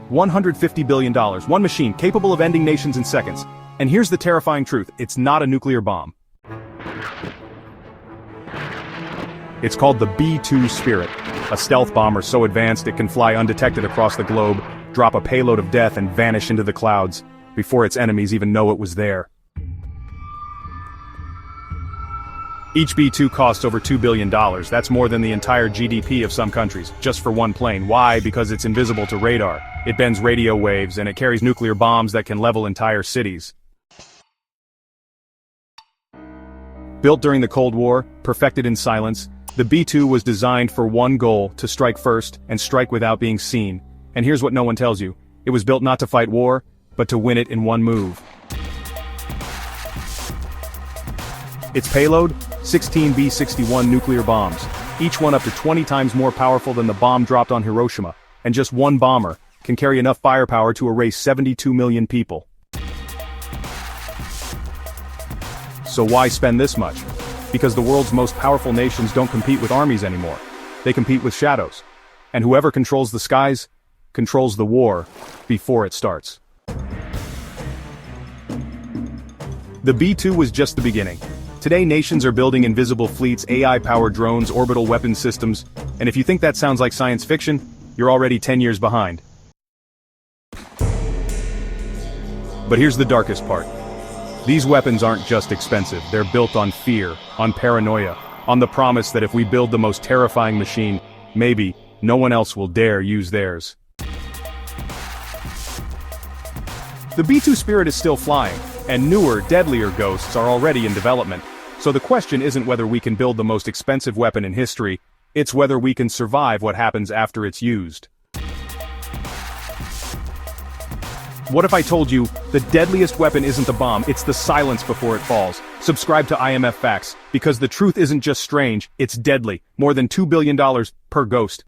$150 billion, one machine capable of ending nations in seconds. And here's the terrifying truth, it's not a nuclear bomb. It's called the B-2 Spirit, a stealth bomber so advanced it can fly undetected across the globe, drop a payload of death and vanish into the clouds, before its enemies even know it was there. Each B-2 costs over $2 billion, that's more than the entire GDP of some countries, just for one plane. Why? Because it's invisible to radar, it bends radio waves, and it carries nuclear bombs that can level entire cities. Built during the Cold War, perfected in silence, the B-2 was designed for one goal, to strike first, and strike without being seen. And here's what no one tells you. It was built not to fight war, but to win it in one move. Its payload? 16 B-61 nuclear bombs, each one up to 20 times more powerful than the bomb dropped on Hiroshima, and just one bomber can carry enough firepower to erase 72 million people. So why spend this much? Because the world's most powerful nations don't compete with armies anymore. They compete with shadows. And whoever controls the skies, controls the war, before it starts. The B-2 was just the beginning. Today nations are building invisible fleets, AI-powered drones, orbital weapon systems, and if you think that sounds like science fiction, you're already 10 years behind. But here's the darkest part. These weapons aren't just expensive, they're built on fear, on paranoia, on the promise that if we build the most terrifying machine, maybe, no one else will dare use theirs. The B-2 Spirit is still flying, and newer, deadlier ghosts are already in development. So the question isn't whether we can build the most expensive weapon in history, it's whether we can survive what happens after it's used. What if I told you, the deadliest weapon isn't the bomb, it's the silence before it falls? Subscribe to IMF Facts, because the truth isn't just strange, it's deadly. More than $2 billion per ghost.